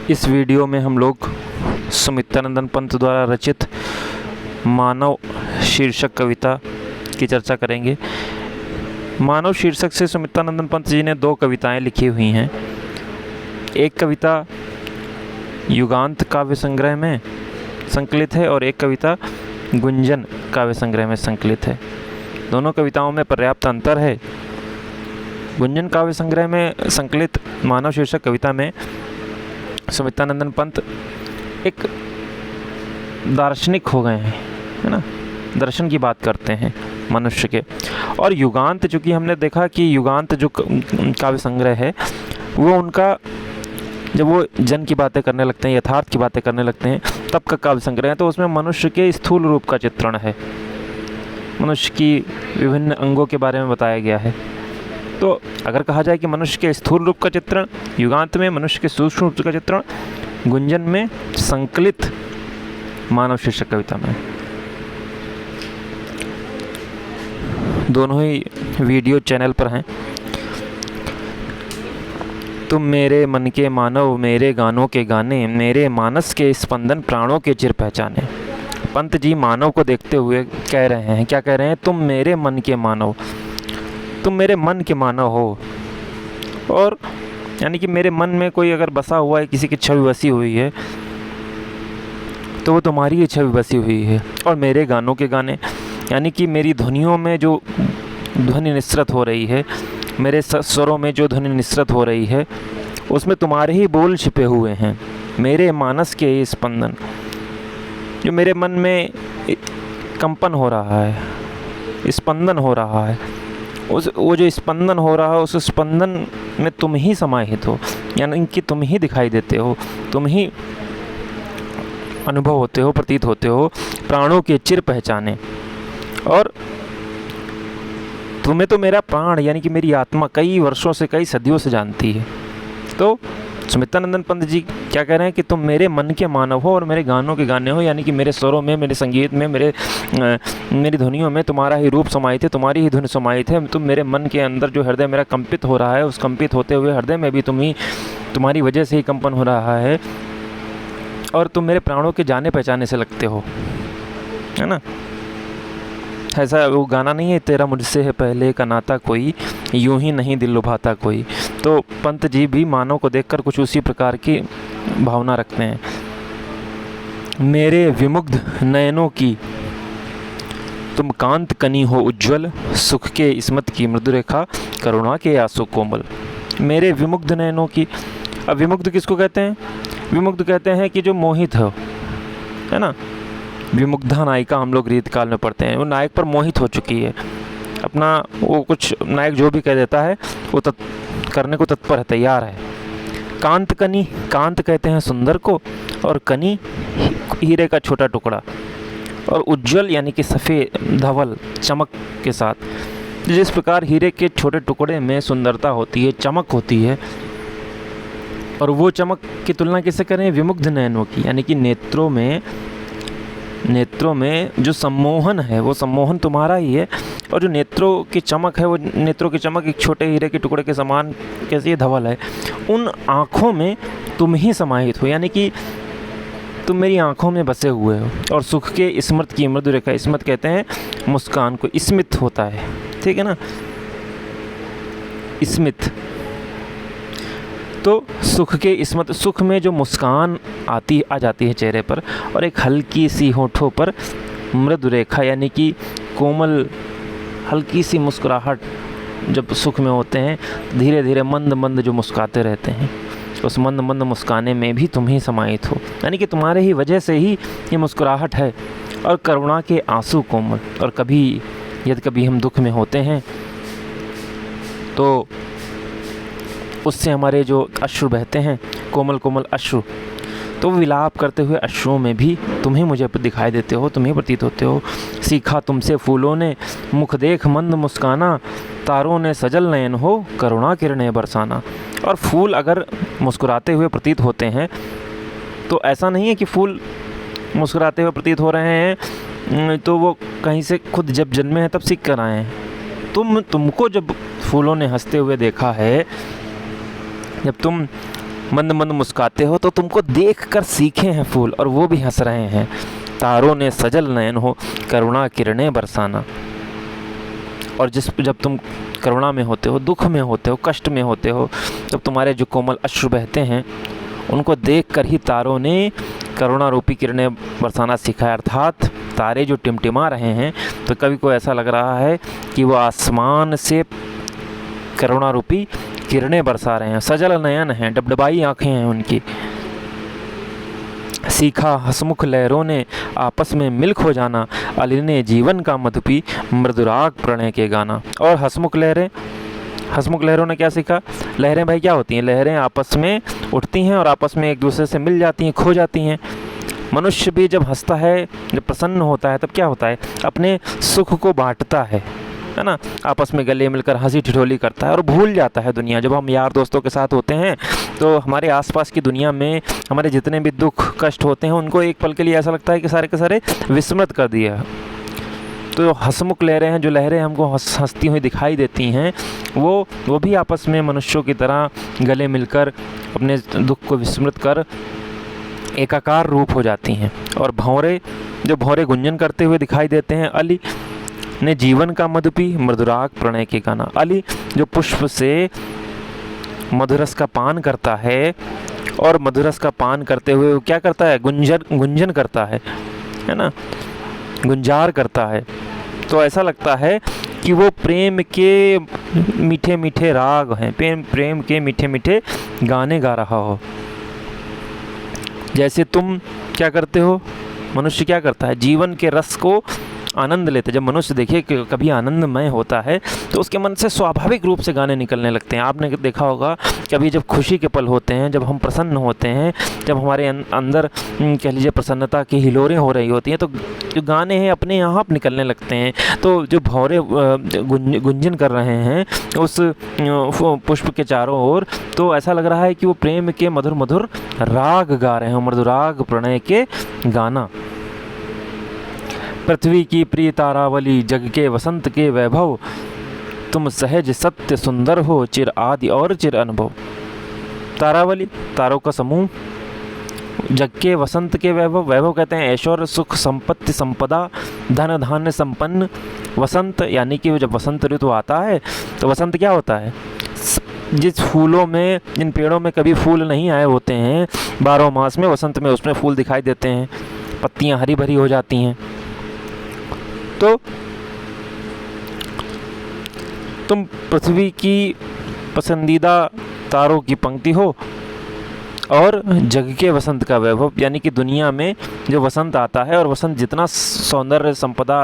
इस वीडियो में हम लोग सुमित्रानंदन पंत द्वारा रचित मानव शीर्षक कविता की चर्चा करेंगे। मानव शीर्षक से सुमित्रानंदन पंत जी ने 2 कविताएं लिखी हुई हैं। एक कविता युगांत काव्य संग्रह में संकलित है और एक कविता गुंजन काव्य संग्रह में संकलित है। दोनों कविताओं में पर्याप्त अंतर है। गुंजन काव्य संग्रह में संकलित मानव शीर्षक कविता में सुमित्रानंदन पंत एक दार्शनिक हो गए हैं, है ना, दर्शन की बात करते हैं मनुष्य के। और युगांत, चूँकि हमने देखा कि युगांत जो काव्य संग्रह है वो उनका, जब वो जन की बातें करने लगते हैं, यथार्थ की बातें करने लगते हैं, तब का काव्य संग्रह है। तो उसमें मनुष्य के स्थूल रूप का चित्रण है, मनुष्य की विभिन्न अंगों के बारे में बताया गया है। तो अगर कहा जाए कि मनुष्य के स्थूल रूप का चित्रण युगांत में, मनुष्य के सूक्ष्म रूप का चित्रण गुंजन में, संकलित मानव शीर्षक कविता में। दोनों ही वीडियो चैनल पर हैं। तुम मेरे मन के मानव, मेरे गानों के गाने, मेरे मानस के स्पंदन प्राणों के चिर पहचाने। पंत जी मानव को देखते हुए कह रहे हैं, क्या कह रहे हैं? तुम मेरे मन के मानव, तुम मेरे मन के मानव हो। और यानी कि मेरे मन में कोई अगर बसा हुआ है, किसी की छवि बसी हुई है, तो वो तुम्हारी ही छवि बसी हुई है। और मेरे गानों के गाने, यानी कि मेरी ध्वनियों में जो ध्वनि निस्सृत हो रही है, मेरे स्वरों में जो ध्वनि निस्सृत हो रही है, उसमें तुम्हारे ही बोल छिपे हुए हैं। मेरे मानस के ये स्पंदन, जो मेरे मन में कंपन हो रहा है, स्पंदन हो रहा है, वो जो स्पंदन हो रहा है, उस स्पंदन में तुम ही समाहित हो, यानी कि तुम ही दिखाई देते हो, तुम ही अनुभव होते हो, प्रतीत होते हो, प्राणों के चिर पहचाने। और तुम्हें तो मेरा प्राण, यानी कि मेरी आत्मा कई वर्षों से, कई सदियों से जानती है। तो सुमित्रानंदन पंत जी क्या कह रहे हैं कि तुम मेरे मन के मानव हो और मेरे गानों के गाने हो, यानी कि मेरे स्वरों में, मेरे संगीत में, मेरी ध्वनियों में तुम्हारा ही रूप समाहित है, तुम्हारी ही धुन समाहित है। तुम मेरे मन के अंदर जो हृदय मेरा कंपित हो रहा है, उस कंपित होते हुए हृदय में भी तुम्हारी वजह से ही कंपन हो रहा है। और तुम मेरे प्राणों के जाने पहचाने से लगते हो, है ना। ऐसा वो गाना नहीं है, तेरा मुझसे है पहले का नाता कोई, यूं ही नहीं दिल लुभाता कोई। तो पंत जी भी मानव को देखकर कुछ उसी प्रकार की भावना रखते हैं। मेरे विमुग्ध नयनों की तुम कांत कनी हो उज्ज्वल, सुख के इस्मत की मृदु रेखा, करुणा के आंसू कोमल। मेरे विमुग्ध नयनों की, अब विमुग्ध किसको कहते हैं? विमुग्ध कहते हैं कि जो मोहित हो, है ना। विमुग्धा नायिका हम लोग रीत काल में पढ़ते हैं। वो नायक पर मोहित हो चुकी है, अपना वो कुछ नायक जो भी कह देता है वो करने को तत्पर है, तैयार है। कांत कनी, कांत कहते हैं सुंदर को, और कनी हीरे का छोटा टुकड़ा, और उज्जवल यानी कि सफ़ेद, धवल, चमक के साथ। जिस प्रकार हीरे के छोटे टुकड़े में सुंदरता होती है, चमक होती है, और वो चमक की तुलना किससे करें? विमुग्ध नयनों की, यानी कि नेत्रों में जो सम्मोहन है, वो सम्मोहन तुम्हारा ही है। और जो नेत्रों की चमक है, वो नेत्रों की चमक एक छोटे हीरे के टुकड़े के समान कैसी धवल है। उन आँखों में तुम ही समाहित हो, यानी कि तुम मेरी आँखों में बसे हुए हो। और सुख के स्मृत की मृदु रेखा, स्मृत कहते हैं मुस्कान को, स्मित होता है, ठीक है ना, स्मित। तो सुख के स्मृत, सुख में जो मुस्कान आ जाती है चेहरे पर, और एक हल्की सी होठों पर मृदु रेखा, यानी कि कोमल हल्की सी मुस्कुराहट। जब सुख में होते हैं, धीरे धीरे मंद मंद जो मुस्कुराते रहते हैं, उस मंद मंद मुस्काने में भी तुम ही समाहित हो, यानी कि तुम्हारे ही वजह से ही ये मुस्कुराहट है। और करुणा के आंसू कोमल, और कभी यदि कभी हम दुख में होते हैं तो उससे हमारे जो अश्रु बहते हैं, कोमल कोमल अश्रु, तो विलाप करते हुए अश्रुओं में भी तुम ही मुझे दिखाई देते हो, तुम ही प्रतीत होते हो। सीखा तुमसे फूलों ने मुख देख मंद मुस्काना, तारों ने सजल नयन हो करुणा किरणें बरसाना। और फूल अगर मुस्कुराते हुए प्रतीत होते हैं, तो ऐसा नहीं है कि फूल मुस्कुराते हुए प्रतीत हो रहे हैं तो वो कहीं से खुद जब जन्मे हैं तब सीख कर आए हैं। तुमको जब फूलों ने हंसते हुए देखा है, जब तुम मंद मंद मुस्काते हो तो तुमको देख कर सीखे हैं फूल और वो भी हंस रहे हैं। तारों ने सजल नयन हो करुणा किरणें बरसाना। और जब तुम करुणा में होते हो, दुख में होते हो, कष्ट में होते हो, जब तुम्हारे जो कोमल अश्रु बहते हैं उनको देख कर ही तारों ने करुणा रूपी किरणें बरसाना सीखा है। अर्थात तारे जो टिमटिमा रहे हैं तो कभी को ऐसा लग रहा है कि वो आसमान से करुणा रूपी किरणें बरसा रहे हैं। सजल नयन हैं, डबडबाई आँखें हैं उनकी। सीखा हसमुख लहरों ने आपस में मिल खो जाना, अली ने जीवन का मधु पी मृदुराग प्रणय के गाना। और हसमुख लहरों ने क्या सीखा? लहरें भाई क्या होती हैं? लहरें आपस में उठती हैं और आपस में एक दूसरे से मिल जाती हैं, खो जाती हैं। मनुष्य भी जब हंसता है, जब प्रसन्न होता है, तब क्या होता है? अपने सुख को बांटता है ना, आपस में गले मिलकर हंसी ठिठोली करता है और भूल जाता है दुनिया। जब हम यार दोस्तों के साथ होते हैं तो हमारे आसपास की दुनिया में हमारे जितने भी दुख कष्ट होते हैं उनको एक पल के लिए ऐसा लगता है कि सारे के सारे विस्मृत कर दिया। तो हंसमुख लहरें हैं, जो लहरें हमको हंसती हुई दिखाई देती हैं, वो भी आपस में मनुष्यों की तरह गले मिलकर अपने दुख को विस्मृत कर एकाकार रूप हो जाती हैं। और भंवरे गुंजन करते हुए दिखाई देते हैं। अली ने जीवन का मधु पी मृदुराग प्रणय के गाना। अली जो पुष्प से मधुरस का पान करता है और मधुरस का पान करते हुए वो क्या करता है? गुंजन करता है ना, गुंजार करता है। तो ऐसा लगता है कि वो प्रेम के मीठे मीठे राग हैं, प्रेम के मीठे मीठे गाने गा रहा हो। जैसे तुम क्या करते हो? मनुष्य क्या करता है? जीवन के रस को आनंद लेते। जब मनुष्य देखिए कि कभी आनंदमय होता है तो उसके मन से स्वाभाविक रूप से गाने निकलने लगते हैं। आपने देखा होगा कभी जब खुशी के पल होते हैं, जब हम प्रसन्न होते हैं, जब हमारे अंदर कह लीजिए प्रसन्नता की हिलोरें हो रही होती हैं तो जो गाने हैं अपने यहाँ निकलने लगते हैं। तो जो भौरे गुंजन कर रहे हैं उस पुष्प के चारों ओर, तो ऐसा लग रहा है कि वो प्रेम के मधुर मधुर राग गा रहे हैं, मधुराग प्रणय के गाना। पृथ्वी की प्रिय तारावली, जग के वसंत के वैभव, तुम सहज सत्य सुंदर हो, चिर आदि और चिर अनुभव। तारावली, तारों का समूह, जग के वसंत के वैभव, वैभव कहते हैं ऐश्वर्य सुख संपत्ति संपदा धन धान्य संपन्न। वसंत यानी कि जब वसंत ऋतु आता है तो वसंत क्या होता है? जिस फूलों में, जिन पेड़ों में कभी फूल नहीं आए होते हैं 12 मास में, वसंत में उसमें फूल दिखाई देते हैं, पत्तियां हरी भरी हो जाती हैं। तो तुम पृथ्वी की पसंदीदा तारों की पंक्ति हो और जग के वसंत का वैभव, यानी कि दुनिया में जो वसंत आता है और वसंत जितना सौंदर्य संपदा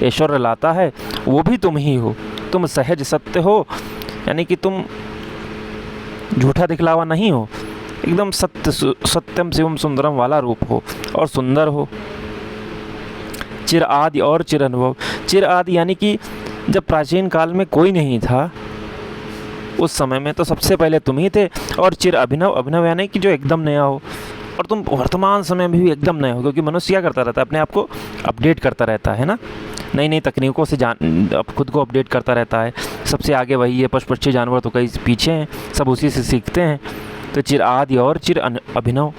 ऐश्वर्य लाता है वो भी तुम ही हो। तुम सहज सत्य हो, यानी कि तुम झूठा दिखलावा नहीं हो, एकदम सत्यम शिवम सुंदरम वाला रूप हो और सुंदर हो। चिर आदि और चिर अनुभव, चिर आदि यानी कि जब प्राचीन काल में कोई नहीं था उस समय में तो सबसे पहले तुम ही थे। और चिर अभिनव, अभिनव यानी कि जो एकदम नया हो, और तुम वर्तमान समय में भी एकदम नए हो, क्योंकि मनुष्य क्या करता रहता है? अपने आप को अपडेट करता रहता है ना, नई नई तकनीकों से खुद को अपडेट करता रहता है। सबसे आगे वही है, पशु पक्षी जानवर तो कई पीछे हैं, सब उसी से सीखते हैं। तो चिर आदि और चिर अभिनव,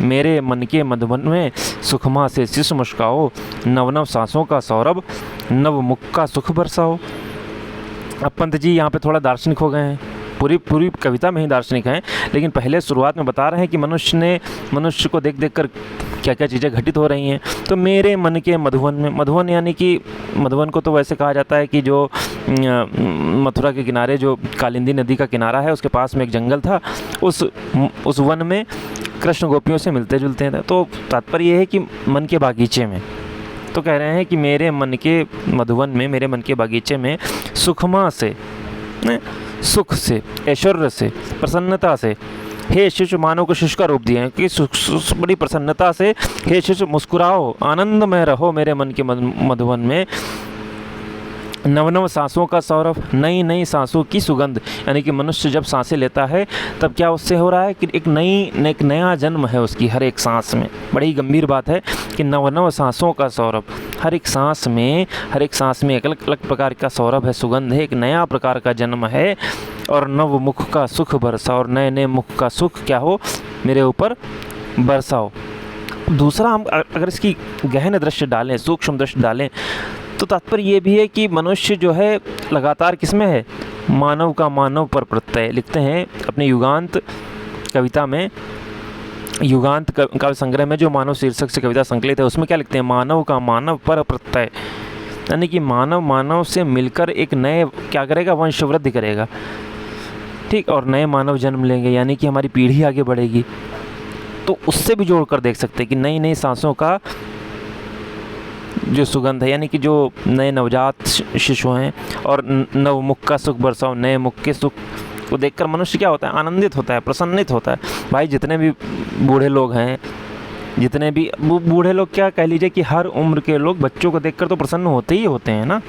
मेरे मन के मधुबन में सुखमा से शिशु मुस्काओ, नव नव सांसों का सौरभ, नव मुख का सुख बरसाओ। अब पंत जी यहाँ पे थोड़ा दार्शनिक हो गए हैं, पूरी कविता में ही दार्शनिक हैं, लेकिन पहले शुरुआत में बता रहे हैं कि मनुष्य को देख देख कर क्या क्या चीज़ें घटित हो रही हैं। तो मेरे मन के मधुवन में, मधुवन यानी कि मधुवन को तो वैसे कहा जाता है कि जो मथुरा के किनारे जो कालिंदी नदी का किनारा है उसके पास में एक जंगल था, उस वन में कृष्ण गोपियों से मिलते जुलते हैं। तो तात्पर्य ये है कि मन के बागीचे में, तो कह रहे हैं कि मेरे मन के मधुवन में, मेरे मन के बागीचे में सुखमा से, सुख से, ऐश्वर्य से, प्रसन्नता से, हे शिशु, मानव को शिशु का रूप दिए हैं कि बड़ी प्रसन्नता से हे शिशु मुस्कुराओ, आनंद में रहो मेरे मन के मधुवन में। नव नव सांसों का सौरभ, नई नई सांसों की सुगंध, यानी कि मनुष्य जब सांसें लेता है तब क्या उससे हो रहा है कि एक नया जन्म है उसकी हर एक सांस में। बड़ी गंभीर बात है कि नव नव सांसों का सौरभ, हर एक सांस में एक अलग अलग प्रकार का सौरभ है, सुगंध है, एक नया प्रकार का जन्म है। और नव मुख का सुख बरसा, और नए नए मुख का सुख क्या हो, मेरे ऊपर बरसाओ। दूसरा, हम अगर इसकी गहन दृष्टि डालें, सूक्ष्म दृष्टि डालें, तो तात्पर्य ये भी है कि मनुष्य जो है लगातार किसमें है, मानव का मानव पर प्रत्यय। लिखते हैं अपने युगांत कविता में, युगांत काव्य संग्रह में जो मानव शीर्षक से कविता संकलित है, उसमें क्या लिखते हैं, मानव का मानव पर प्रत्यय, यानी कि मानव मानव से मिलकर एक नए क्या करेगा, वंश वृद्धि करेगा, ठीक, और नए मानव जन्म लेंगे, यानी कि हमारी पीढ़ी आगे बढ़ेगी। तो उससे भी जोड़ कर देख सकते हैं कि नई नई सांसों का जो सुगंध है, यानी कि जो नए नवजात शिशु हैं, और नव मुख का सुख बरसाओ, नए मुख के सुख को देखकर मनुष्य क्या होता है, आनंदित होता है, प्रसन्नित होता है। भाई जितने भी बूढ़े लोग हैं, जितने भी बूढ़े लोग, क्या कह लीजिए कि हर उम्र के लोग बच्चों को देखकर तो प्रसन्न होते ही होते हैं ना।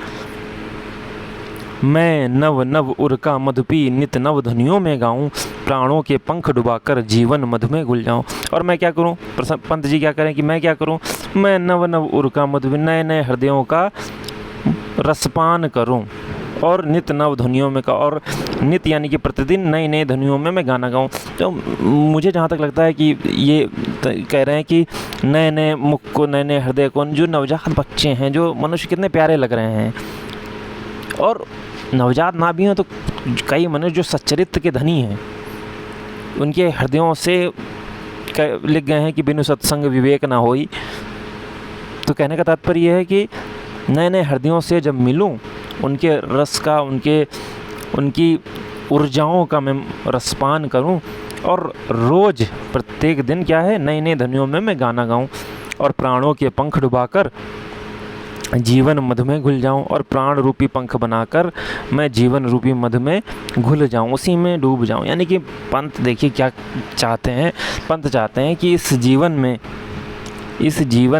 मैं नव नव उर का मधु पी, नित नव ध्वनियों में गाऊं, प्राणों के पंख डुबाकर जीवन मधु में घुल जाऊं। और मैं क्या करूं, पंत जी क्या करें कि मैं क्या करूं, मैं नव नव उर का मधु, नए नए हृदयों का रसपान करूं, और नित नव ध्वनियों में का, और नित यानी कि प्रतिदिन नई नई ध्वनियों में मैं गाना गाऊं। तो मुझे जहाँ तक लगता है कि ये कह रहे हैं कि नए नए मुख को, नए नए हृदय को, जो नवजात बच्चे हैं, जो मनुष्य कितने प्यारे लग रहे हैं। और नवजात ना भी हैं तो कई मनुष्य जो सच्चरित्र के धनी हैं, उनके हृदयों से लिख गए हैं कि बिनु सत्संग विवेक ना होई। तो कहने का तात्पर्य यह है कि नए नए हृदयों से जब मिलूं, उनके रस का, उनकी ऊर्जाओं का मैं रसपान करूं, और रोज़ प्रत्येक दिन क्या है, नई नई ध्वनियों में मैं गाना गाऊं, और प्राणों के पंख डुबाकर जीवन मधु में घुल जाऊं, और प्राण रूपी पंख बनाकर मैं जीवन रूपी मधु में घुल जाऊं, उसी में डूब जाऊं। यानी कि पंत देखिए क्या चाहते हैं, पंत चाहते हैं कि इस जीवन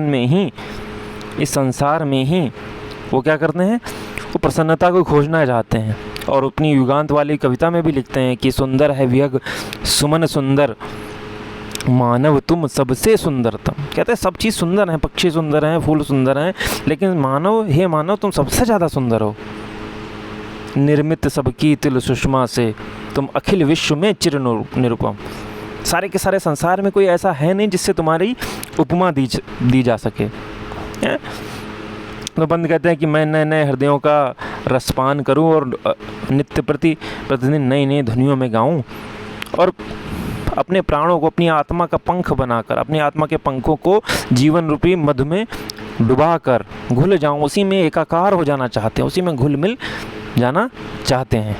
में ही, इस संसार में ही वो क्या करते हैं, वो प्रसन्नता को खोजना चाहते हैं। और अपनी युगांत वाली कविता में भी लिखते हैं कि सुंदर है विहग सुमन सुंदर, मानव तुम सबसे सुंदरतम। कहते हैं सब चीज़ सुंदर है, पक्षी सुंदर हैं, फूल सुंदर हैं, लेकिन मानव, हे मानव तुम सबसे ज़्यादा सुंदर हो। निर्मित सबकी तिल सुषमा से, तुम अखिल विश्व में चिर निरुपम। सारे के सारे संसार में कोई ऐसा है नहीं जिससे तुम्हारी उपमा दी जा सके। तो बंद कहते हैं कि मैं नए नए हृदयों का रसपान करूं, और नित्य प्रतिदिन नई नई ध्वनियों में गाऊं, और अपने प्राणों को, अपनी आत्मा का पंख बनाकर, अपनी आत्मा के पंखों को जीवन रूपी मधु में डुबाकर घुल जाऊं, उसी में एकाकार हो जाना चाहते हैं, उसी में घुल मिल जाना चाहते हैं।